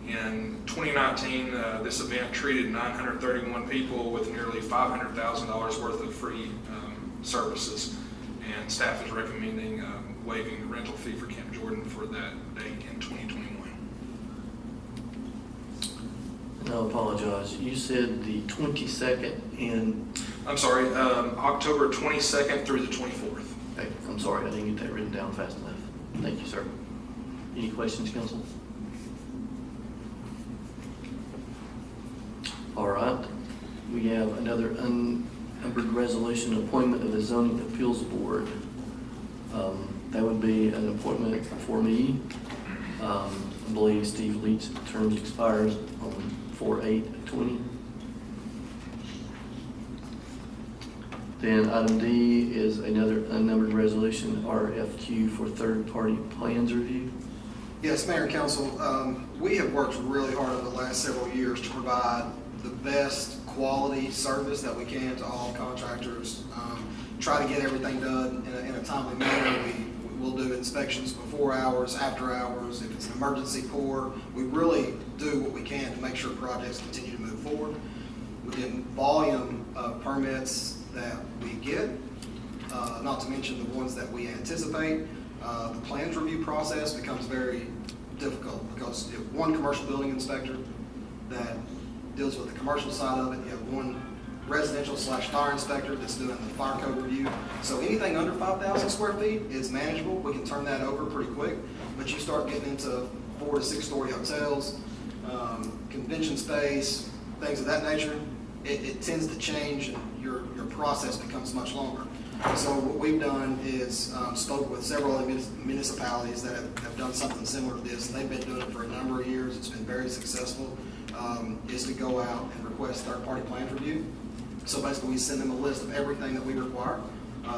Speaker 13: In 2019, this event treated 931 people with nearly $500,000 worth of free services, and staff is recommending waiving the rental fee for Camp Jordan for that date in 2021.
Speaker 1: And I apologize, you said the 22nd and...
Speaker 13: I'm sorry, October 22nd through the 24th.
Speaker 1: Okay, I'm sorry, I didn't get that written down fast enough. Thank you, sir. Any questions, council? All right, we have another unnumbered resolution, appointment of the zoning appeals board. That would be an appointment for me. I believe Steve Leach's term expires on 4/8/20. Then item D is another unnumbered resolution, RFQ for third-party plans review.
Speaker 11: Yes, Mayor and Council, we have worked really hard over the last several years to provide the best quality service that we can to all contractors. Try to get everything done in a timely manner. We will do inspections before hours, after hours. If it's an emergency pour, we really do what we can to make sure projects continue to move forward. With the volume of permits that we get, not to mention the ones that we anticipate, the plans review process becomes very difficult because you have one commercial building inspector that deals with the commercial side of it. You have one residential/fire inspector that's doing the fire code review. So anything under 5,000 square feet is manageable. We can turn that over pretty quick. But you start getting into 4 to 6 story hotels, convention space, things of that nature, it tends to change and your process becomes much longer. So what we've done is spoke with several other municipalities that have done something similar to this. They've been doing it for a number of years. It's been very successful. Is to go out and request third-party plans review. So basically, we send them a list of everything that we require,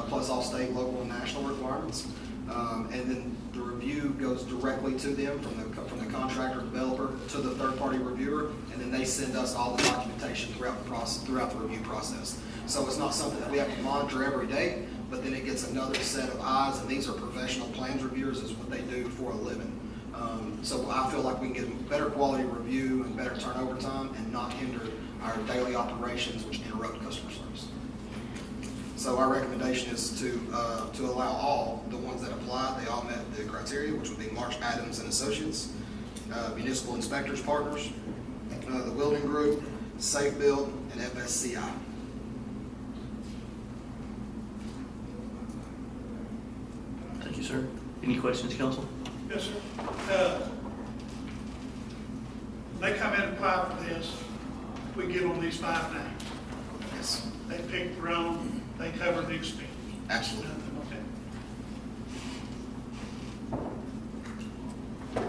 Speaker 11: plus all state, local, and national requirements. And then the review goes directly to them from the contractor developer to the third-party reviewer, and then they send us all the documentation throughout the review process. So it's not something that we have to monitor every day, but then it gets another set of eyes, and these are professional plans reviewers, is what they do for a living. So I feel like we can get better quality review and better turnover time and not hinder our daily operations, which interrupt customer service. So our recommendation is to allow all the ones that apply, they all met the criteria, which would be March Adams and Associates, Municipal Inspectors Partners, the Wilding Group, Safe Build, and FSCI.
Speaker 1: Thank you, sir. Any questions, council?
Speaker 8: Yes, sir. When they come in and apply for this, we give them these 5 names.
Speaker 11: Yes,
Speaker 8: They pick their own, they cover the expense.
Speaker 11: absolutely.
Speaker 8: Okay.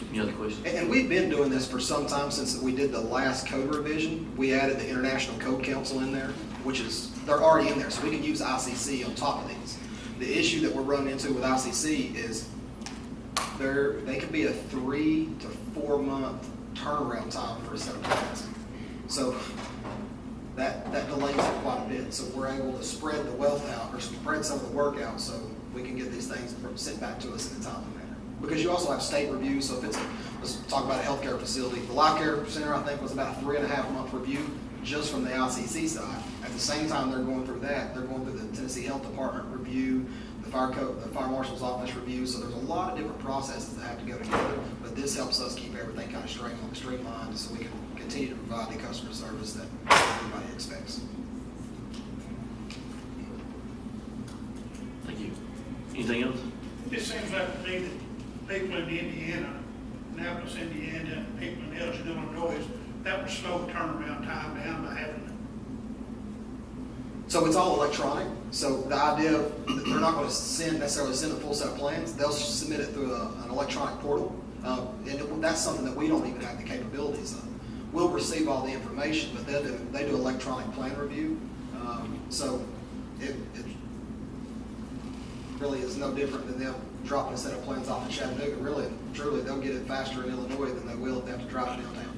Speaker 1: Any other questions?
Speaker 11: And we've been doing this for some time since we did the last code revision. We added the International Code Council in there, which is, they're already in there, so we can use ICC on top of these. The issue that we're running into with ICC is they could be a 3 to 4 month turnaround time for a set of plans. So that delays it quite a bit. So we're able to spread the wealth out, or spread some of the work out, so we can get these things sent back to us in a timely manner. Because you also have state reviews, so if it's, let's talk about a healthcare facility. The Life Care Center, I think, was about a 3.5 month review just from the ICC side. At the same time they're going through that, they're going through the Tennessee Health Department review, the Fire Marshal's Office review, so there's a lot of different processes that have to go together, but this helps us keep everything kind of streamlined so we can continue to provide the customer service that everybody expects.
Speaker 1: Thank you. Anything else?
Speaker 8: It seems like to me that people in Indiana, Annapolis, Indiana, and people in Elgin, Illinois, that would slow the turnaround time down by having.
Speaker 11: So it's all electronic. So the idea of they're not going to necessarily send a full set of plans. They'll submit it through an electronic portal, and that's something that we don't even have the capabilities of. We'll receive all the information, but they do electronic plan review. So it really is no different than them dropping a set of plans off in Chattanooga. Really, truly, they'll get it faster in Illinois than they will if they have to drive downtown.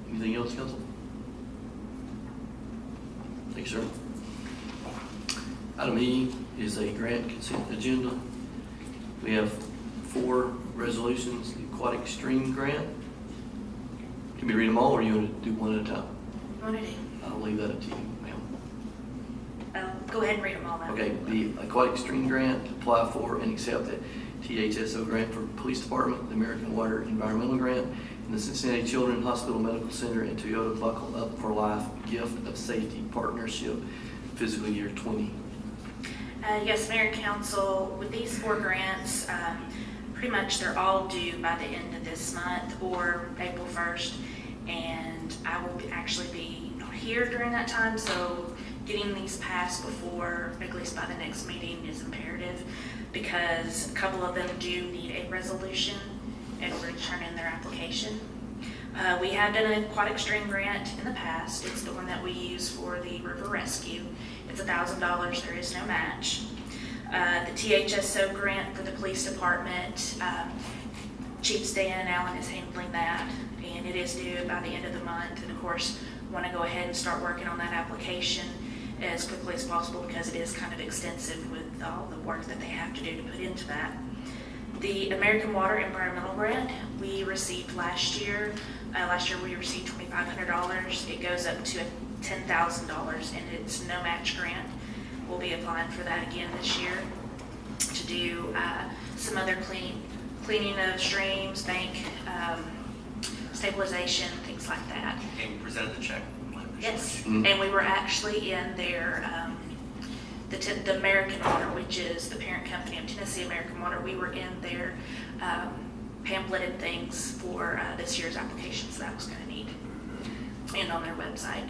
Speaker 1: Anything else, council? Thank you, sir. Item E is a grant consent agenda. We have 4 resolutions. The Aquatic Stream Grant. Can we read them all, or you want to do one at a time?
Speaker 3: What do you
Speaker 1: I'll leave that up to you, ma'am.
Speaker 3: do? Go ahead and read them all then.
Speaker 1: Okay, the Aquatic Stream Grant, apply for and accept the THSO grant for Police Department, the American Water Environmental Grant, and the Cincinnati Children's Hospital Medical Center, and Toyota Buckle Up for Life Gift of Safety Partnership, fiscal year 20.
Speaker 14: Yes, Mayor and Council, with these 4 grants, pretty much they're all due by the end of this month or April 1st, and I will actually be not here during that time, so getting these passed before, at least by the next meeting, is imperative, because a couple of them do need a resolution in order to turn in their application. We have done an aquatic stream grant in the past. It's the one that we use for the river rescue. It's $1,000, there is no match. The THSO grant for the police department, Chief Stan Allen is handling that, and it is due by the end of the month. And of course, want to go ahead and start working on that application as quickly as possible because it is kind of extensive with all the work that they have to do to put into that. The American Water Environmental Grant we received last year. Last year we received $2,500. It goes up to $10,000, and it's no match grant. We'll be applying for that again this year to do some other cleaning of streams, bank stabilization, things like that.
Speaker 5: And you presented the check.
Speaker 14: Yes, and we were actually in their the American Water, which is the parent company of Tennessee American Water. We were in their pamphleted things for this year's applications that I was going to need, and on their website.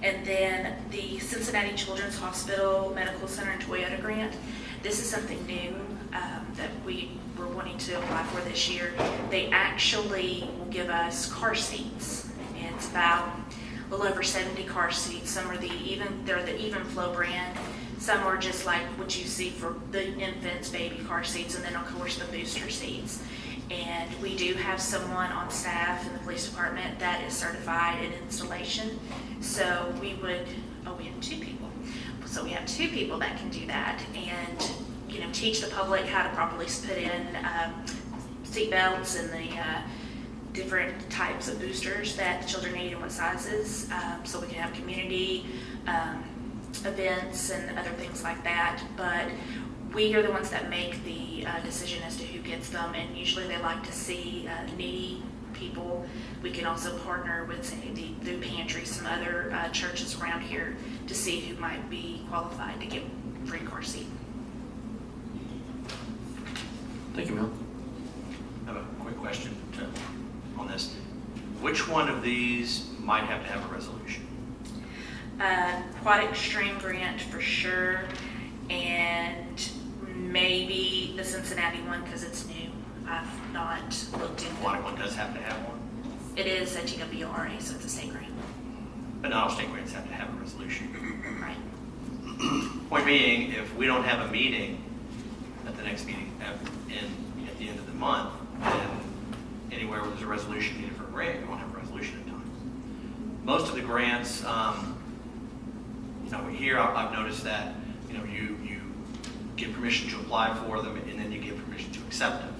Speaker 14: And then the Cincinnati Children's Hospital Medical Center and Toyota grant. This is something new that we were wanting to apply for this year. They actually will give us car seats. It's about a little over 70 car seats. Some are they're the Even Flow brand. Some are just like what you see for the infants, baby car seats, and then of course the booster seats. And we do have someone on staff in the police department that is certified in installation. So we have 2 people. So we have 2 people that can do that and, teach the public how to properly put in seat belts and the different types of boosters that the children need and what sizes. So we can have community events and other things like that. But we are the ones that make the decision as to who gets them, and usually they like to see needy people. We can also partner with, say, the food pantry, some other churches around here to see who might be qualified to get free car seat.
Speaker 1: Thank you, Mel.
Speaker 5: I have a quick question on this. Which one of these might have to have a resolution?
Speaker 14: Quad Extreme grant for sure, and maybe the Cincinnati one because it's new. I've not looked into
Speaker 5: Aquatic one does have to have one,
Speaker 14: it. It is a TWRA, so it's a state grant.
Speaker 5: but not all state grants have to have a resolution.
Speaker 14: Right.
Speaker 5: Point being, if we don't have a meeting at the next meeting at the end of the month, then anywhere where there's a resolution needed for a grant, you won't have a resolution in time. Most of the grants, here I've noticed that, you get permission to apply for them and then you get permission to accept them.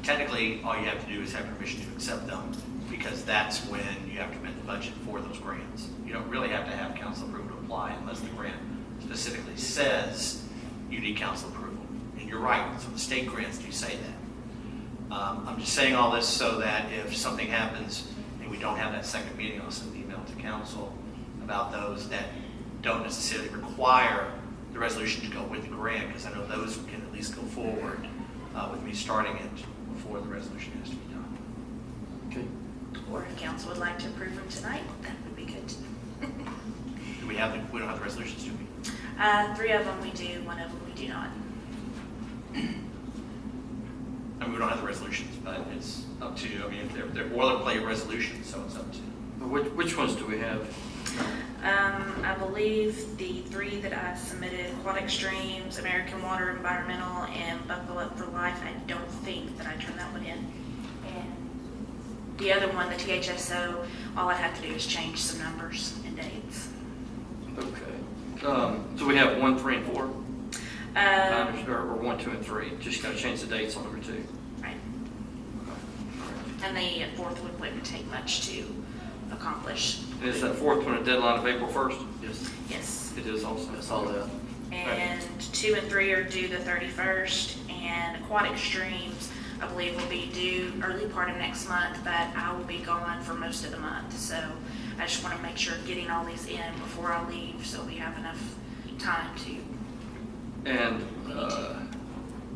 Speaker 5: Technically, all you have to do is have permission to accept them because that's when you have to amend the budget for those grants. You don't really have to have council approval to apply unless the grant specifically says you need council approval. And you're right, so the state grants do say that. I'm just saying all this so that if something happens and we don't have that second meeting, I'll send an email to council about those that don't necessarily require the resolution to go with the grant, because I know those can at least go forward with me starting it before the resolution has to be done.
Speaker 1: Okay.
Speaker 14: Or if council would like to approve them tonight, that would be good.
Speaker 5: We don't have the resolutions, do we?
Speaker 14: 3 of them we do, 1 of them we do not.
Speaker 5: I mean, we don't have the resolutions, but it's up to, they're boilerplate resolutions, so it's up to.
Speaker 1: Which ones do we have?
Speaker 14: I believe the 3 that I submitted, Quad Extremes, American Water Environmental, and Buckle Up for Life, I don't think that I turned that one in. And the other one, the THSO, all I have to do is change some numbers and dates.
Speaker 1: Okay. So we have 1, 3, and 4? Or 1, 2, and 3. Just got to change the dates on number 2.
Speaker 14: Right. And the 4th one wouldn't take much to accomplish.
Speaker 1: And is that 4th one a deadline of April 1st? Yes.
Speaker 14: Yes.
Speaker 1: It is also. I saw that.
Speaker 14: And 2 and 3 are due the 31st, and Quad Extremes, I believe, will be due early part of next month, but I will be gone for most of the month. So I just want to make sure getting all these in before I leave so we have enough time to.
Speaker 1: And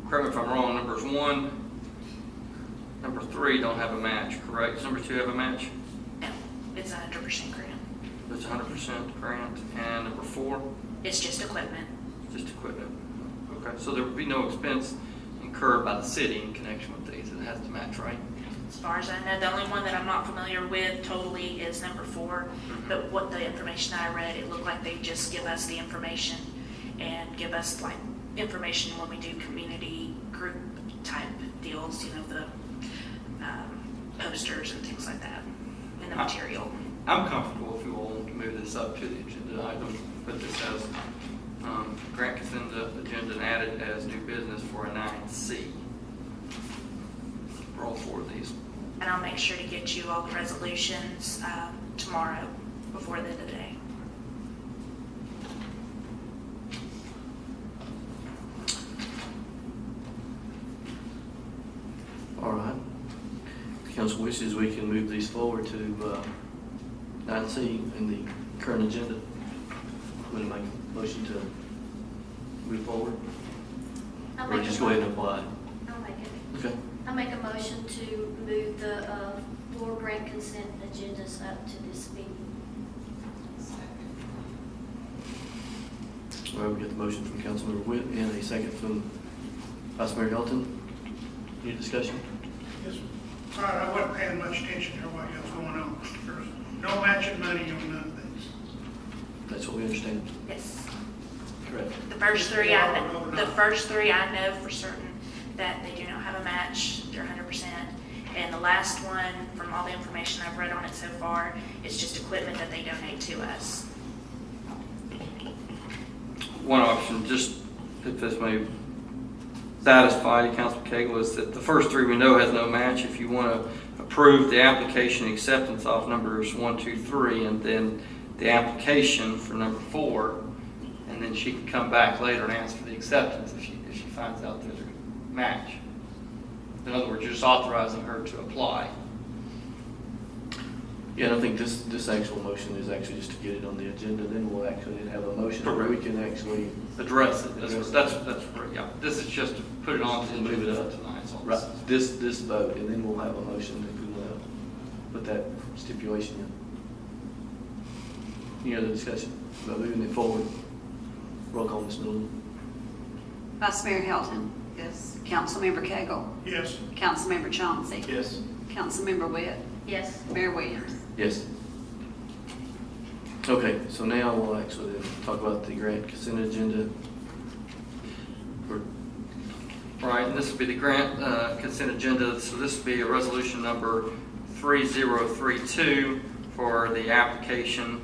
Speaker 1: correct me if I'm wrong, numbers 1, number 3 don't have a match, correct? Does number 2 have a match?
Speaker 14: No, it's 100% grant.
Speaker 1: It's 100% grant. And number 4?
Speaker 14: It's just equipment.
Speaker 1: Just equipment. Okay, so there would be no expense incurred by the city in connection with these. It has to match, right?
Speaker 14: As far as I know, the only one that I'm not familiar with totally is number 4. But what the information I read, it looked like they just give us the information and give us like information when we do community group type deals, the posters and things like that, and the material.
Speaker 1: I'm comfortable if you want to move this up to the agenda item, put this as grant consent agenda and add it as new business for a 9C. For all 4 of these.
Speaker 14: And I'll make sure to get you all the resolutions tomorrow before the end of the day.
Speaker 1: All right. If the council wishes, we can move these forward to 9C in the current agenda. I'm going to make a motion to move forward. Or just go ahead and apply.
Speaker 7: I'll make it.
Speaker 1: Okay.
Speaker 7: I make a motion to move the 4 grant consent agendas up to this meeting.
Speaker 1: All right, we got the motion from Councilmember Witt and a second from Vice Mayor Hilton. Any discussion?
Speaker 8: Yes. All right, I wasn't paying much attention to what was going on. There's no matching money on none of that.
Speaker 1: what we understand.
Speaker 14: Yes.
Speaker 1: Correct.
Speaker 14: The first three I know for certain that they do not have a match. They're 100%. And the last one, from all the information I've read on it so far, is just equipment that they donate to us.
Speaker 10: One option, just if this may satisfy you, Councilman Cagle, is that the first three we know has no match. If you want to approve the application acceptance of numbers 1, 2, 3, and then the application for number 4, and then she can come back later and ask for the acceptance if she finds out there's a match. In other words, you're just authorizing her to apply.
Speaker 1: Yeah, and I think this actual motion is actually just to get it on the agenda, then we'll actually have a motion where we can actually
Speaker 10: Address it. That's yeah. This is just to put it on to move it up tonight. That's all this
Speaker 1: right,
Speaker 10: is.
Speaker 1: this vote, and then we'll have a motion if we want to put that stipulation in. Any other discussion about moving it forward? Roll call, Ms. Miller.
Speaker 3: Vice Mayor Hilton.
Speaker 12: Yes.
Speaker 3: Councilmember Cagle.
Speaker 8: Yes.
Speaker 3: Councilmember Chauncey.
Speaker 1: Yes.
Speaker 3: Councilmember Witt.
Speaker 14: Yes.
Speaker 3: Mayor Williams.
Speaker 1: Yes. Okay, so now we'll actually then talk about the grant consent agenda.
Speaker 10: Right, and this will be the grant consent agenda. So this will be a resolution number 3032 for the application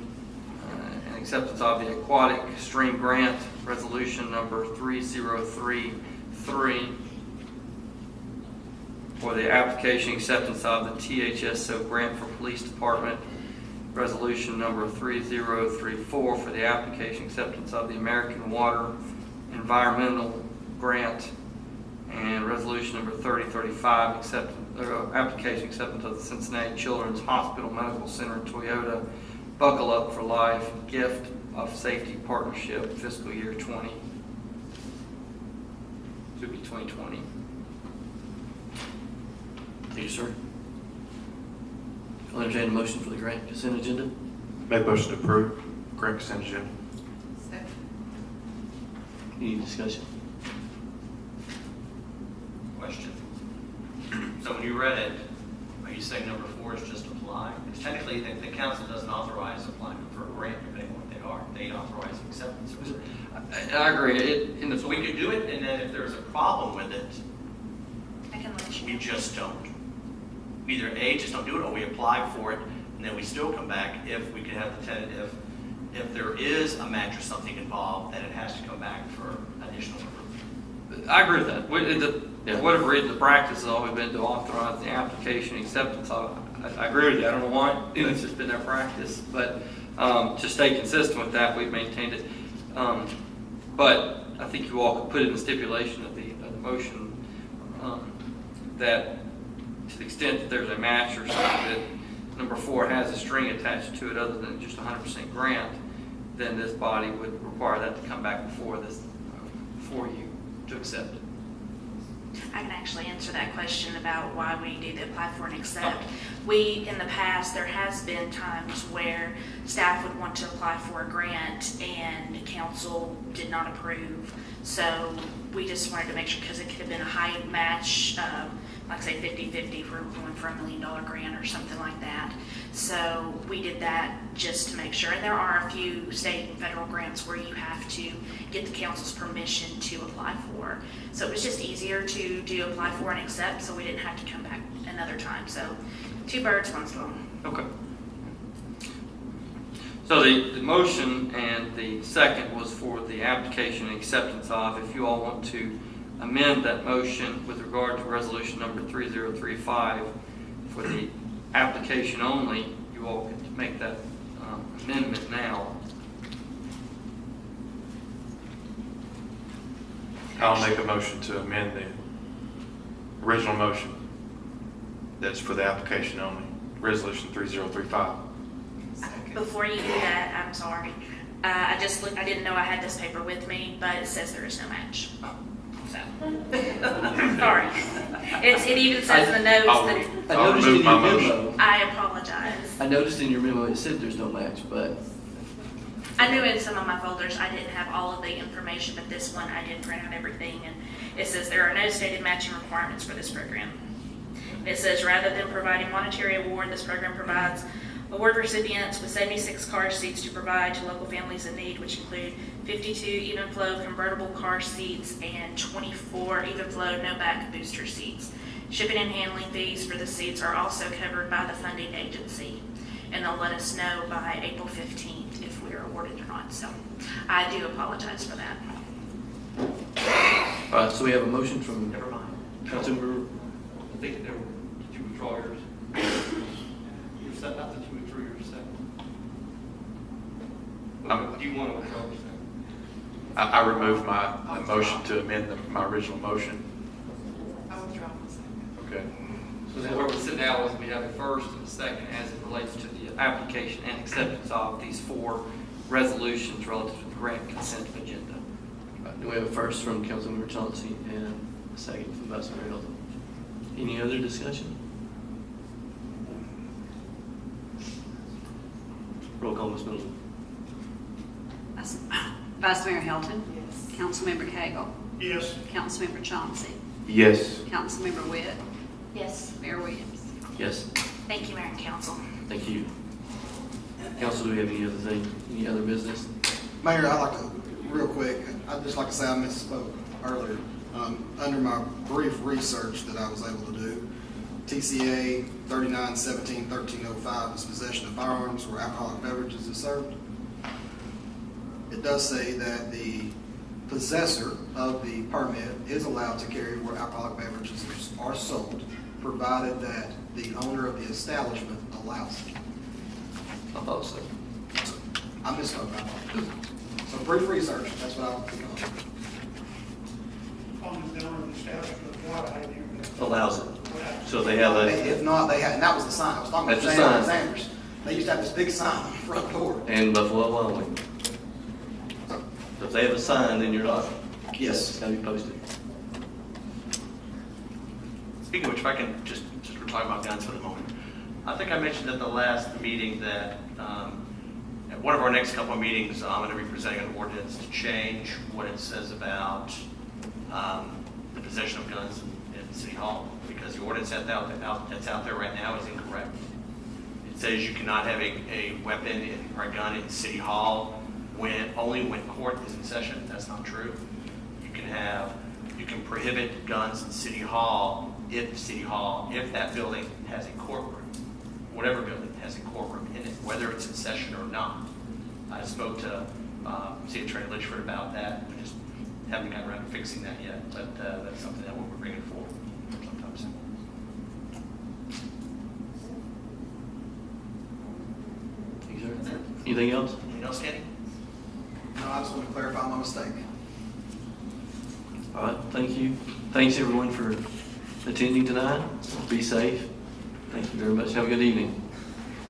Speaker 10: and acceptance of the aquatic stream grant. Resolution number 3033 for the application acceptance of the THSO grant for police department. Resolution number 3034 for the application acceptance of the American Water Environmental Grant. And resolution number 3035, application acceptance of the Cincinnati Children's Hospital Medical Center Toyota Buckle Up for Life Gift of Safety Partnership fiscal year 20. Should be 2020.
Speaker 1: Thank you, sir. I'll entertain a motion for the grant consent agenda.
Speaker 4: Make motion to approve grant consent agenda.
Speaker 12: Second.
Speaker 1: Any discussion?
Speaker 5: Question. So when you read it, are you saying number 4 is just apply? Because technically, the council doesn't authorize applying for a grant, depending on what they are. They authorize acceptance.
Speaker 10: I agree.
Speaker 5: So we could do it, and then if there's a problem with it,
Speaker 14: I can let you
Speaker 5: we
Speaker 14: know.
Speaker 5: just don't. Either A, just don't do it, or we apply for it, and then we still come back if we could have the tentative. If there is a match or something involved, then it has to come back for additional approval.
Speaker 10: I agree with that. For whatever reason, the practice has always been to authorize the application acceptance of. I agree with you. I don't know why. It's just been their practice. But to stay consistent with that, we've maintained it. But I think you all could put in the stipulation of the motion that to the extent that there's a match or something that number 4 has a string attached to it other than just 100% grant, then this body would require that to come back before you to accept it.
Speaker 14: I can actually answer that question about why we do the apply for and accept. We, in the past, there has been times where staff would want to apply for a grant and council did not approve. So we just wanted to make sure, because it could have been a high match, like say 50-50 for going for $1 million grant or something like that. So we did that just to make sure. And there are a few state and federal grants where you have to get the council's permission to apply for. So it was just easier to do apply for and accept, so we didn't have to come back another time. So 2 birds, 1 stone.
Speaker 10: Okay. So the motion and the second was for the application and acceptance of. If you all want to amend that motion with regard to resolution number 3035 for the application only, you all can make that amendment now.
Speaker 4: I'll make a motion to amend the original motion that's for the application only, resolution 3035.
Speaker 14: Before you do that, I'm sorry. I didn't know I had this paper with me, but it says there is no match. So, sorry. It even says in the notes
Speaker 4: I'll
Speaker 1: noticed
Speaker 4: remove
Speaker 1: in
Speaker 4: my
Speaker 1: your
Speaker 4: motion.
Speaker 1: memo,
Speaker 14: I apologize.
Speaker 1: I noticed in your memo it said there's no match, but
Speaker 14: I knew in some of my folders I didn't have all of the information, but this one I did print out everything, and it says there are no stated matching requirements for this program. It says rather than providing monetary award, this program provides Award recipients with 76 car seats to provide to local families in need, which include 52 even flow convertible car seats and 24 even flow no back booster seats. Shipping and handling fees for the seats are also covered by the funding agency, and they'll let us know by April 15th if we are awarded or not. So I do apologize for that.
Speaker 1: All right, so we have a motion from
Speaker 5: Never mind.
Speaker 1: Councilmember.
Speaker 10: I think there were, did you withdraw yours? You were set, not that you withdrew yours second. Do you want to withdraw yours second?
Speaker 4: I removed my motion to amend my original motion.
Speaker 12: I withdraw my second.
Speaker 4: Okay.
Speaker 10: So where we sit now is we have a first and a second as it relates to the application and acceptance of these 4 resolutions relative to the grant consent agenda.
Speaker 1: All right, do we have a first from Councilmember Chauncey and a second from Vice Mayor Hilton? Any other discussion? Roll call, Ms. Middleton.
Speaker 3: Vice Mayor Hilton.
Speaker 12: Yes.
Speaker 3: Councilmember Cagle.
Speaker 8: Yes.
Speaker 3: Councilmember Chauncey.
Speaker 4: Yes.
Speaker 3: Councilmember Witt.
Speaker 7: Yes.
Speaker 3: Mayor Williams.
Speaker 1: Yes,
Speaker 14: Thank you, Mayor and Council.
Speaker 1: thank you. Council, do we have any other thing, any other business?
Speaker 11: Mayor, I'd like to, real quick, I'd just like to say I misspoke earlier. Under my brief research that I was able to do, TCA 3917-1305 is possession of firearms where alcoholic beverages is served. It does say that the possessor of the permit is allowed to carry where alcoholic beverages are sold, provided that the owner of the establishment allows it.
Speaker 1: I thought so.
Speaker 11: I misspoke about that. So brief research, that's what I'll pick on.
Speaker 8: On the owner of the establishment, what I do.
Speaker 1: Allows it. So they have a,
Speaker 11: If not, they had, and that was the sign, I was talking about
Speaker 1: That's the sign.
Speaker 11: Sanders. They used to have this big sign on the front door.
Speaker 1: and Buffalo Wild Wing. If they have a sign, then you're not.
Speaker 11: Yes.
Speaker 1: It's gotta be posted.
Speaker 5: Speaking of which, if I can just we're talking about guns for the moment. I think I mentioned at the last meeting that at one of our next couple of meetings, I'm going to be presenting an ordinance to change what it says about the possession of guns in City Hall, because the ordinance that's out there right now is incorrect. It says you cannot have a weapon or a gun in City Hall only when court is in session. That's not true. You can prohibit guns in City Hall if that building has a courtroom, whatever building has a courtroom in it, whether it's in session or not. I spoke to City Attorney Litchford about that. We just haven't gotten around to fixing that yet, but that's something that we'll be bringing forward sometime soon.
Speaker 1: Thank you, sir. Anything else?
Speaker 5: Anything else, Kenny?
Speaker 11: No, I just want to clarify my mistake.
Speaker 1: All right, thank you. Thanks, everyone, for attending tonight. Be safe. Thank you very much. Have a good evening.